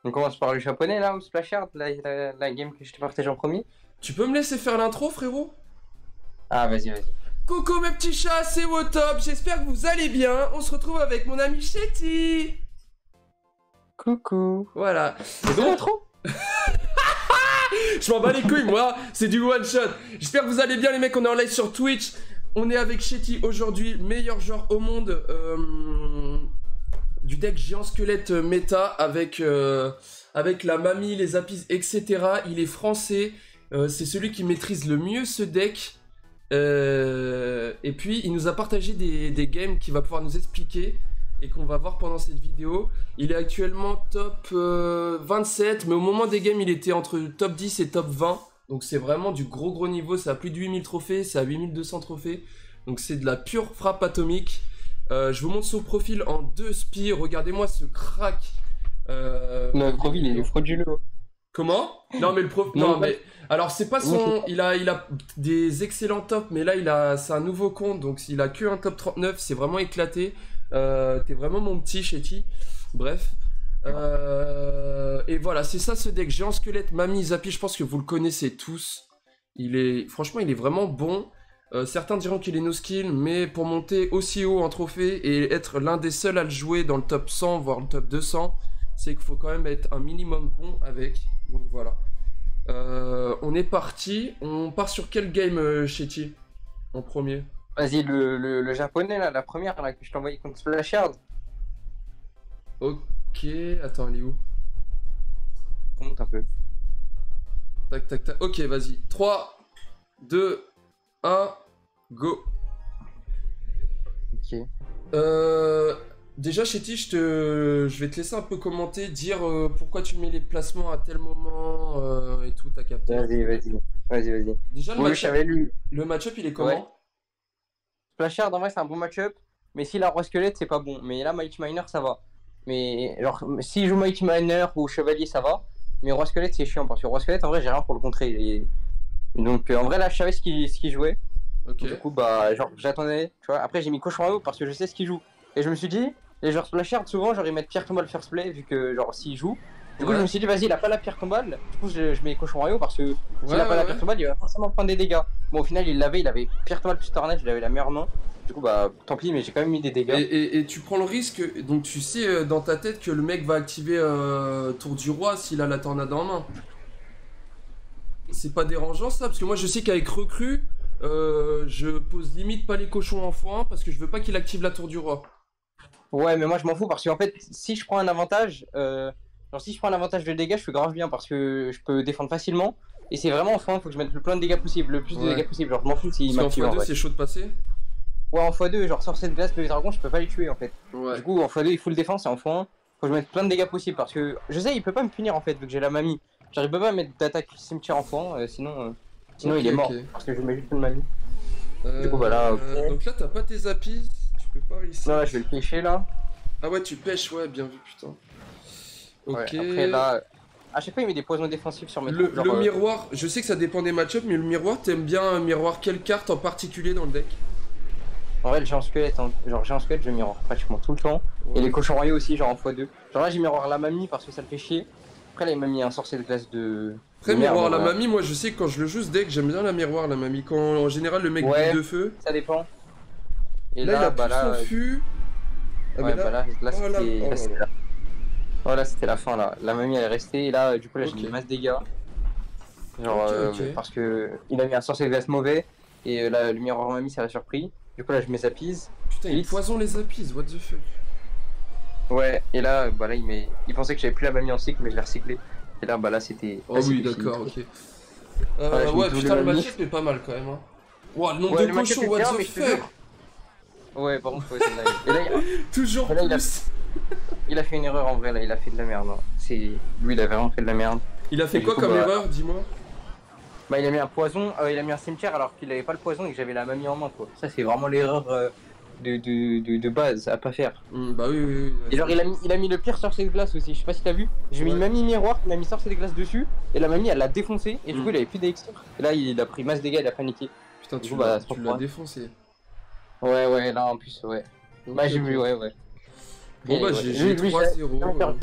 On commence par le japonais là, ou Splashard, la game que je t'ai partagée en premier. Tu peux me laisser faire l'intro, frérot? Ah, vas-y, vas-y. Coucou mes petits chats, c'est Wotop, j'espère que vous allez bien. On se retrouve avec mon ami Shetty. Coucou. Voilà. C'est bon l'intro? Je m'en bats les couilles, moi, c'est du one shot. J'espère que vous allez bien, les mecs. On est en live sur Twitch. On est avec Shetty aujourd'hui, meilleur joueur au monde du deck géant squelette méta avec la mamie, les apis, etc. Il est français. C'est celui qui maîtrise le mieux ce deck. Et puis, il nous a partagé des games qu'il va pouvoir nous expliquer et qu'on va voir pendant cette vidéo. Il est actuellement top 27, mais au moment des games, il était entre top 10 et top 20. Donc c'est vraiment du gros niveau, c'est à plus de 8000 trophées, c'est à 8200 trophées. Donc c'est de la pure frappe atomique. Je vous montre son profil en 2 spies, regardez-moi ce crack. Le profil il est frauduleux. Comment? Non mais le prof... Non, Non mais... Alors c'est pas son... Il a des excellents tops, mais là c'est un nouveau compte, donc il a que un top 39, c'est vraiment éclaté. T'es vraiment mon petit Shetty. Bref. Et voilà, c'est ça ce deck. Géant squelette, Mamie, Zappy, je pense que vous le connaissez tous. Franchement, il est vraiment bon. Certains diront qu'il est no skill, mais pour monter aussi haut en trophée et être l'un des seuls à le jouer dans le top 100, voire le top 200, c'est qu'il faut quand même être un minimum bon avec. Donc voilà. On est parti. On part sur quel game, Shetty, en premier? Vas-y, le japonais là, la première là que je t'ai envoyé contre Splashard. Ok, attends, elle est où? Remonte un peu. Tac, tac, tac. Ok, vas-y. 3, 2, 1, go. Ok. Déjà, Shetty, je vais te laisser un peu commenter, dire pourquoi tu mets les placements à tel moment et tout, t'as capté. Vas-y, vas-y. Vas-y, vas-y. Déjà, Oui, j'avais lu. le match-up, il est comment? Ouais. Splashard, en vrai, c'est un bon match-up. Mais si la roi squelette, c'est pas bon. Mais là, Mighty Miner, ça va. Mais genre, s'il joue Mighty Miner ou Chevalier, ça va. Mais roi squelette, c'est chiant. Parce que roi squelette, en vrai, j'ai rien pour le contrer. Donc, en vrai, là, je savais ce qu'il jouait. Ok. Du coup, bah, genre, j'attendais. Tu vois, après, j'ai mis cochon à eau parce que je sais ce qu'il joue. Et je me suis dit, les joueurs Splashard, souvent, genre, ils mettent pierre tombale first play, vu que, genre, s'il joue. Du coup, Ouais. je me suis dit, vas-y, il a pas la pierre tombale. Du coup, je mets cochon à eau parce que s'il Ouais, a pas la ouais. pierre tombale, il va forcément prendre des dégâts. Bon, au final, il avait pierre tombale plus tornade, il avait la meilleure main. Du coup, bah, tant pis, mais j'ai quand même mis des dégâts. Et tu prends le risque, donc tu sais dans ta tête que le mec va activer Tour du Roi s'il a la tornade en main. C'est pas dérangeant ça, parce que moi je sais qu'avec Recru, je pose limite pas les cochons en x1 parce que je veux pas qu'il active la Tour du Roi. Ouais, mais moi, je m'en fous parce qu'en fait, si je prends un avantage, genre, si je prends un avantage de dégâts, je fais grave bien parce que je peux défendre facilement. Et c'est vraiment en fin, faut que je mette le plein de dégâts possible, le plus de Ouais. dégâts possible. Genre, je m'en fous s'il Parce m'active qu'en en x2 vrai. c'est chaud de passer. Ouais, en x2, genre sorcier de glace, le dragon, je peux pas les tuer en fait. Ouais. Du coup, en x2, il faut le défense et en x1, faut que je mette plein de dégâts possibles parce que je sais, il peut pas me punir en fait, vu que j'ai la mamie. J'arrive pas à mettre d'attaque cimetière en x1, sinon Ok, il est mort ok. parce que je mets juste une mamie. Du coup, bah là, ok. Donc là t'as pas tes apis, tu peux pas réussir. Là, je vais le pêcher là. Ah ouais, tu pêches, ouais, bien vu, putain. Ok. Ouais, après là, à chaque fois, il met des poisons défensifs sur mes troupes. Le miroir, je sais que ça dépend des match-ups, mais le miroir, t'aimes bien un miroir quelle carte en particulier dans le deck? En vrai, le géant squelette, hein. Genre géant squelette, je miroir pratiquement tout le temps. Ouais. Et les cochons royaux aussi, genre en x2. Genre là, j'ai miroir la mamie parce que ça le fait chier. Après, là, il m'a mis un sorcier de glace de. Après, de merde, miroir la voilà. mamie, moi je sais que quand je le joue ce deck, j'aime bien la miroir la mamie. Quand en général le mec Ouais. boule de feu. Ça dépend. Et Là, il a bah plus là, son fût. Ah, ouais, mais bah là, oh là, c'était. oh Là, là c'était là. la... Oh, là, c'était la fin là. La mamie elle est restée. Et là, du coup, là, j'ai Ok. mis masse dégâts. Genre, Ok, ok. parce que il a mis un sorcier de glace mauvais. Et là, le miroir mamie, ça l'a surpris. Du coup, là, je mets sa pise. Putain, il Vite. poison les apis, what the fuck. Ouais, et là, bah là, il pensait que j'avais plus la mamie en cycle, mais je l'ai recyclé. Et là, bah là, c'était. Oh là, oui, c'était fini. d'accord, ok. Voilà, j'ai mis Ouais, tous putain, les le mamies. match-up est pas mal quand même. Hein. Ouah, le nombre Ouais, de le match-up cochons, est what bien, the mais je te fuck. jure. Ouais, par contre, ouais, c'est dingue. Et là, Toujours et là, plus. il a fait une erreur en vrai, là, il a fait de la merde. Hein. Lui, il a vraiment fait de la merde. Il a fait Et du quoi coup, comme bah, erreur, dis-moi? bah, il a mis un poison, il a mis un cimetière alors qu'il avait pas le poison et que j'avais la mamie en main, quoi. Ça, c'est vraiment l'erreur de base à pas faire. Bah oui, oui, oui. Et genre, il a mis le pire sorcier de glace aussi, je sais pas si t'as vu. J'ai mis Ouais. mamie miroir, il a mis sorcier de glace dessus, et la mamie, elle l'a défoncé, et du Mm. coup, il avait plus d'élixir. Et là, il a pris masse dégâts, il a paniqué. Putain, Du tu coup, bah, l'as c'est pas tu pour l'as moi. défoncé. Ouais, là, en plus, ouais. Ok, Bah, j'ai ok. vu, ouais. Bon Et bah ouais. j'ai Lui, 3-0.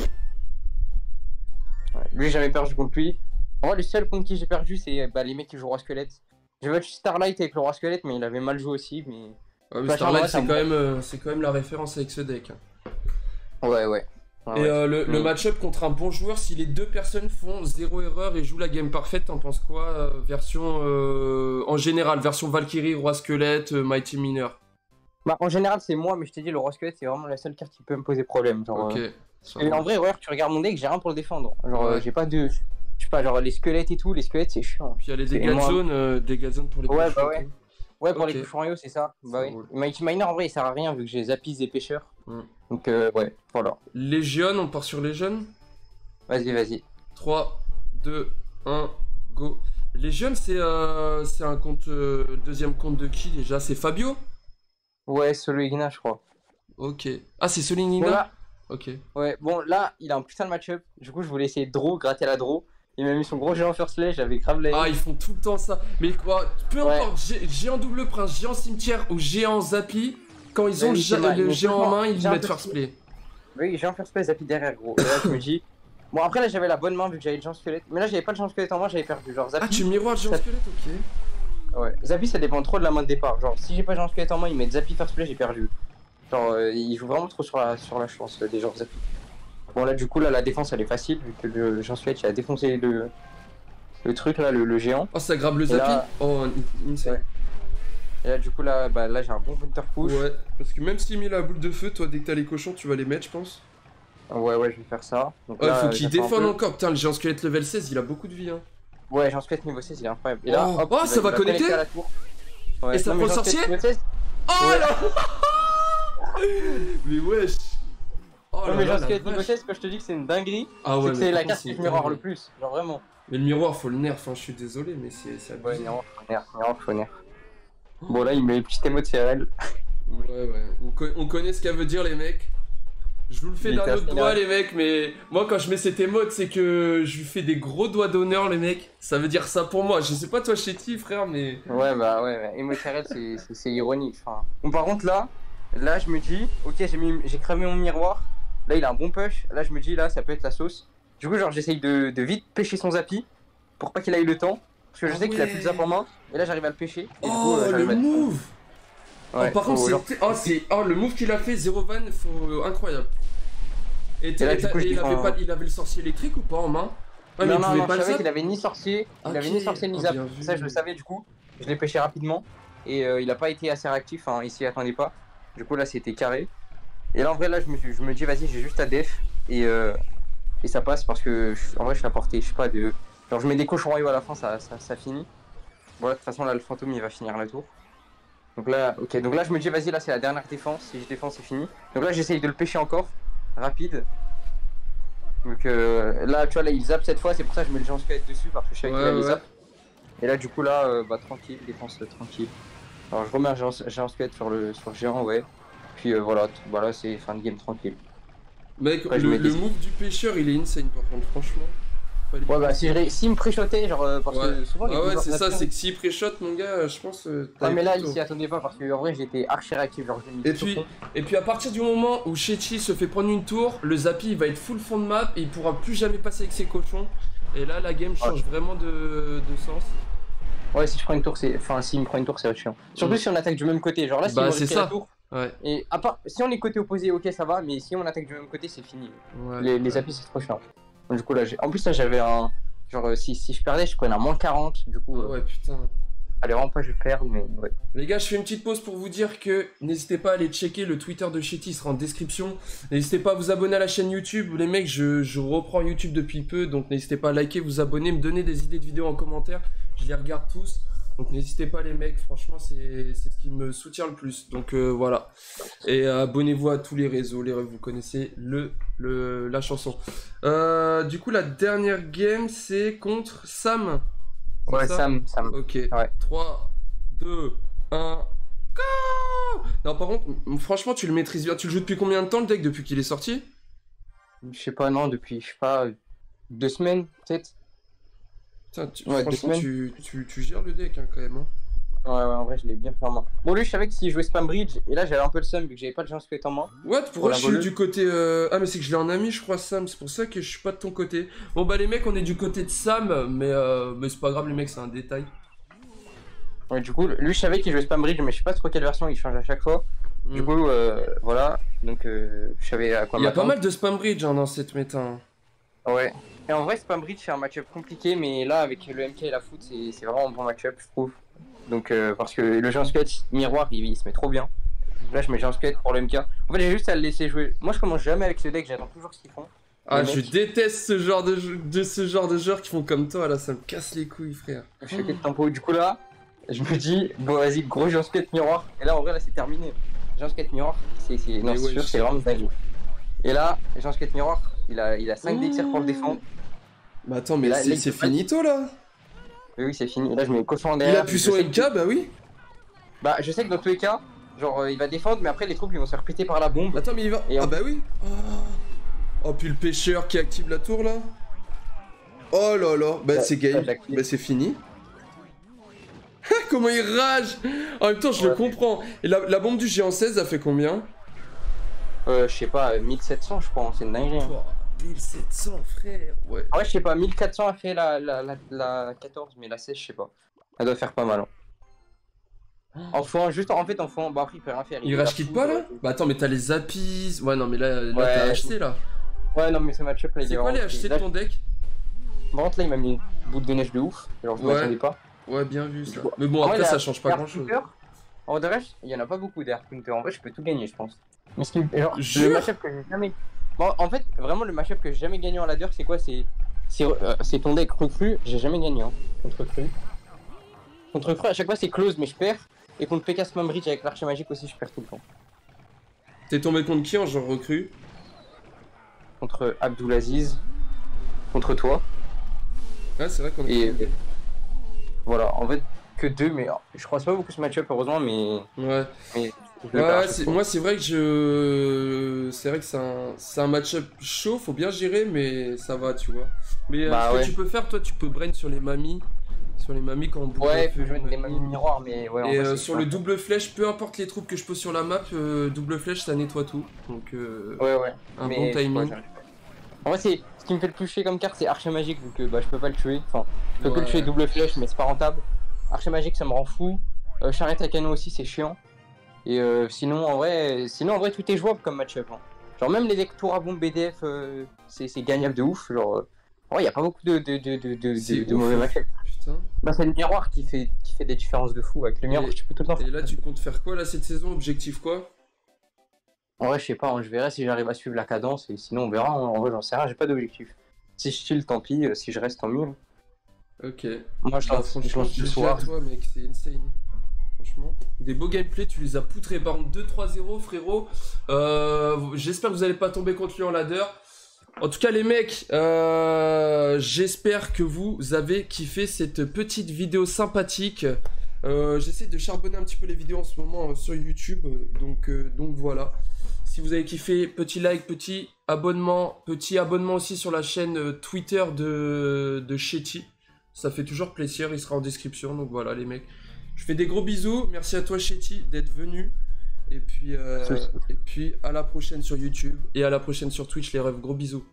Lui, j'ai jamais perdu contre lui. En vrai, le seul contre qui j'ai perdu, c'est les mecs qui jouent roi squelette. J'ai battu Starlight avec le roi squelette, mais il avait mal joué aussi. Mais, mais Starlight, c'est quand même la référence avec ce deck. Ouais. Et le match-up contre un bon joueur, si les deux personnes font 0 erreur et jouent la game parfaite, t'en penses quoi version en général, version Valkyrie, Roi Squelette, Mighty Miner? Bah, en général, c'est moi, mais je t'ai dit, le roi squelette, c'est vraiment la seule carte qui peut me poser problème. Genre, ok. Et en vrai, tu regardes mon deck, j'ai rien pour le défendre. Genre, j'ai pas de. Je sais pas, genre les squelettes et tout, les squelettes, c'est chiant. Puis il y a les dégâts de zone pour les ouais, cochons. Bah ouais. Ouais, pour les cochons royaux, c'est ça. Bah oui. Mighty Miner, en vrai, il sert à rien vu que j'ai Zapis et pêcheurs. Donc, ouais, voilà. Légion, on part sur Légion. Vas-y. 3, 2, 1, go. Légion, c'est un compte. Deuxième compte de qui déjà? C'est Fabio? Ouais, Solo Igna, je crois. Ok. Ah, c'est Solo Igna? Voilà. Ok. Ouais, bon, là, il a un putain de match-up. Du coup, je voulais essayer de draw, gratter la draw. Il m'a mis son gros géant first play, j'avais grave la. Ah, ils font tout le temps ça. Mais quoi, peu importe, géant double prince, géant cimetière ou géant zappy, quand ils ont le géant en main, ils mettent first play. Oui, géant first play, zappy derrière, gros. Et là, je me dis. Bon, après, là, j'avais la bonne main vu que j'avais le géant squelette. Mais là, j'avais pas le géant squelette en main, j'avais perdu. Genre, zappy. Ah, tu miroirs le géant squelette, ok. Ouais, zappy, ça dépend trop de la main de départ. Genre, si j'ai pas le géant squelette en main, ils mettent zappy first play, j'ai perdu. Genre, ils jouent vraiment trop sur la chance des gens zappy. Bon, là, du coup, là, la défense, elle est facile vu que le géant squelette, il a défoncé le truc là, le géant. Oh, ça grave le zappy. Là... Oh, insane. Ouais. Et là, du coup, là, là j'ai un bon counter push. Ouais, parce que même s'il met la boule de feu, toi, dès que t'as les cochons, tu vas les mettre, je pense. Ouais, je vais faire ça. Donc, ouais, là, faut qu'il défende encore. Putain, le géant squelette level 16, il a beaucoup de vie. Hein. Ouais, géant squelette niveau 16, il est incroyable. Et là, hop, ça va connecter. Ouais. Et ça prend le sorcier. Oh là. Mais wesh. Oh non, mais géant squelette niveau 16, quand je te dis que c'est une dinguerie, c'est que c'est la carte qui je miroir le plus. Genre vraiment. Mais le miroir, faut le nerf, enfin, je suis désolé, mais c'est abusé. Ouais, faut nerf. Bon, là, il met les petits émots de CRL. Ouais. On connaît ce qu'elle veut dire, les mecs. Je vous le fais d'un autre doigt, les mecs, mais moi, quand je mets cette émote, c'est que je lui fais des gros doigts d'honneur, les mecs. Ça veut dire ça pour moi. Je sais pas, toi, Chetty, frère, mais. Ouais, émote CRL, c'est ironique. Enfin. Bon, par contre, là, je me dis, ok, j'ai cramé mon miroir. Là, il a un bon push. Là, je me dis, là, ça peut être la sauce. Du coup, genre, j'essaye de vite pêcher son zappy pour pas qu'il aille le temps. Parce que je sais qu'il a plus de zap en main. Et là, j'arrive à le pêcher. Et du coup, le move! Ouais, par contre, le move qu'il a fait, 0 van, incroyable. Et là, du coup, il avait le sorcier électrique ou pas en main? Non, je savais qu'il avait ni sorcier, ni zap. Ça, je le savais, du coup. Je l'ai pêché rapidement. Et il a pas été assez réactif, il s'y attendait pas. Du coup, là, c'était carré. Et là, en vrai, là, je me dis, vas-y, j'ai juste à def. Et ça passe parce que, en vrai, je suis à portée, je sais pas, genre, je mets des cochons royaux à la fin, ça finit. Bon, là, de toute façon, là, le fantôme, il va finir la tour. Donc là, ok, donc là, je me dis, vas-y, là, c'est la dernière défense. Si je défends, c'est fini. Donc là, j'essaye de le pêcher encore, rapide. Donc là, tu vois, là, il zappe cette fois, c'est pour ça que je mets le géant squelette dessus, parce que je sais qu'il a les zaps. Et là, du coup, là, tranquille, défense tranquille. Alors, je remets un géant squelette sur le géant, ouais. Puis voilà, c'est fin de game tranquille. Mec, après, le move du pêcheur, il est insane par contre, franchement. Ouais, bah s'il me pré-shotait, genre, parce que souvent. Ah ouais, c'est ça, c'est que s'il pré-shot, mon gars, je pense. Ouais, mais là, il s'y attendait pas, parce qu'en vrai, j'étais archi réactif, genre, et puis à partir du moment où Chetty se fait prendre une tour, le zappy il va être full fond de map et il pourra plus jamais passer avec ses cochons. Et là, la game change vraiment de sens. Ouais, si je prends une tour, s'il me prend une tour, c'est chiant. Surtout si on attaque du même côté, genre là, si on c'est ça. La tour. Ouais. Et à part, si on est côté opposé, ok, ça va, mais si on attaque du même côté, c'est fini. Les zappies, c'est trop chiant. Du coup, là, en plus, là, j'avais un. Genre, si je perdais, je prenais un moins 40. Du coup. Ouais, putain. Allez, vraiment pas, je perds, mais ouais. Les gars, je fais une petite pause pour vous dire que n'hésitez pas à aller checker le Twitter de Chetty, il sera en description. N'hésitez pas à vous abonner à la chaîne YouTube. Les mecs, je reprends YouTube depuis peu, donc n'hésitez pas à liker, vous abonner, me donner des idées de vidéos en commentaire. Je les regarde tous. Donc n'hésitez pas les mecs, franchement c'est ce qui me soutient le plus. Donc voilà. Et abonnez-vous à tous les réseaux, vous connaissez la chanson. Du coup la dernière game c'est contre Sam. Ouais, Sam. Ok. Ouais. 3, 2, 1. Go! Non par contre, franchement tu le maîtrises bien. Tu le joues depuis combien de temps le deck depuis qu'il est sorti? Je sais pas, non, depuis, je sais pas, 2 semaines peut-être. Putain, franchement, tu gères le deck hein, quand même. Hein. Ouais, en vrai, je l'ai bien fait en main. Bon, lui, je savais que s'il jouait Spam Bridge, et là, j'avais un peu le seum vu que j'avais pas de gens squelette en main. What? Pourquoi la je suis voleuse. du côté... Ah, mais c'est que je l'ai en ami, je crois, Sam. C'est pour ça que je suis pas de ton côté. Bon, bah, les mecs, on est du côté de Sam, mais c'est pas grave, les mecs, c'est un détail. Ouais, du coup, lui, je savais qu'il jouait Spam Bridge, mais je sais pas trop quelle version, il change à chaque fois. Du coup, voilà. Donc, je savais à quoi Il y a pas m'attendre. mal de spam bridge dans cette méta. Hein. Ouais. Et en vrai, Spam Bridge, c'est un match-up compliqué, mais là, avec le MK et la foot, c'est vraiment un bon match-up, je trouve. Donc, parce que le géant squelette miroir, il se met trop bien. Là, je mets géant squelette pour le MK. En fait, j'ai juste à le laisser jouer. Moi, je commence jamais avec ce deck, j'attends toujours ce qu'ils font. Ah, Les je mecs, déteste ce genre de joueurs qui font comme toi, là, ça me casse les couilles, frère. je fais que de tempo. Du coup, là, je me dis, bon, vas-y, gros géant squelette miroir. Et là, en vrai, là, c'est terminé. Géant squelette miroir, non, Mais c'est ouais, sûr, c'est vraiment dingue. Et là, géant squelette miroir, il a 5 d'exer pour le défendre. Bah attends, mais Là, c'est il peut pas- finito, là. Oui, c'est fini. Et là, je mets cochon en Il derrière. a pu Je son sais MK, que- bah oui. Bah, je sais que dans tous les cas, genre, il va défendre, mais après, les troupes, ils vont se faire péter par la bombe. Attends, mais il va... Et Ah en- bah oui. Oh, puis le pêcheur qui active la tour, là. Oh là là, bah c'est game, bah c'est fini. Comment il rage. En même temps, je le comprends. Et la bombe du géant 16, a fait combien? Je sais pas, 1700, je crois, hein, c'est une dinguerie. Hein. Oh, 1700, frère. Ouais. Ah ouais, je sais pas, 1400 a fait la 14, mais la 16, je sais pas. Elle doit faire pas mal. Hein. En fond, juste en fait, en fond, bah après, il peut rien faire. Il rage quitte pas, là? Bah attends, mais t'as les apis. Ouais, non, mais là Ouais, t'as acheté, là. Ouais, non, mais ce match-up, là, il est C'est quoi les vraiment- achetés de là, ton deck? Par contre, là, il m'a mis une boule de neige de ouf. Genre, je Ouais. m'attendais pas. Ouais, bien vu, ça. Ouais. Mais bon, En vrai, après, la- ça change pas Air grand-chose. Counter, en vrai, il y en a pas beaucoup d'Air Counter. En vrai, je peux tout gagner, je pense. Mais ce qui... genre, Jure le match-up que j'ai jamais... Bon, en fait, vraiment, le match-up que j'ai jamais gagné en ladder, c'est quoi? C'est ton deck recru, j'ai jamais gagné, hein, contre recru. Contre recru, à chaque fois, c'est close, mais je perds. Et contre PK Spam Bridge avec l'archer magique aussi, je perds tout le temps. T'es tombé contre qui en genre recrue? Contre Abdulaziz, contre toi. Ouais, c'est vrai qu'on est. Et voilà, en fait, que deux, mais je croise pas beaucoup ce match-up, heureusement, mais. Ouais. mais je le perds à Ouais, chaque fois. moi c'est vrai que c'est vrai que c'est un match-up chaud, faut bien gérer, mais ça va, tu vois. Mais Bah ce que ouais. tu peux faire, toi, tu peux brain sur les mamies quand on bouge Ouais, un il peu faut jouer les des mamies. miroirs, mais ouais. en Et vrai, c'est sur chiant. le double flèche, peu importe les troupes que je pose sur la map, double flèche ça nettoie tout. Donc Ouais. un mais bon timing. ouais, j'arrive pas. En vrai, ce qui me fait le plus chier comme carte, c'est Archer Magique, vu que bah, je peux pas le tuer. Enfin, je peux que le Ouais. tuer double flèche, mais c'est pas rentable. Archer Magique, ça me rend fou. Charrette à canon aussi, c'est chiant. Et sinon, en vrai, tout est jouable comme match-up. Hein. Genre, même les decks tour à bombe BDF, c'est gagnable de ouf. Genre, en vrai, y a pas beaucoup C'est de ouf. mauvais match-up. Putain. Bah, c'est le miroir qui fait des différences de fou. Avec le miroir, tu peux tout le temps Et faire. là, tu comptes faire quoi là cette saison? Objectif quoi? En vrai, je sais pas, hein, je verrai si j'arrive à suivre la cadence, et sinon on verra. Hein. En vrai, j'en sais rien, j'ai pas d'objectif. Si je chill, tant pis, si je reste, tant mieux. Ok. Moi, je Bah, lance franchement, ce je dis à soir. toi, mec, c'est insane. Franchement. Des beaux gameplays, tu les as poutrés. Par contre, 2-3-0, frérot. J'espère que vous allez pas tomber contre lui en ladder. En tout cas, les mecs, j'espère que vous avez kiffé cette petite vidéo sympathique. J'essaie de charbonner un petit peu les vidéos en ce moment sur YouTube. Donc voilà. Si vous avez kiffé, petit like, petit abonnement aussi sur la chaîne Twitter de Shetty. Ça fait toujours plaisir, il sera en description. Donc voilà les mecs. Je fais des gros bisous. Merci à toi Shetty d'être venu. Et puis à la prochaine sur YouTube et à la prochaine sur Twitch les refs. Gros bisous.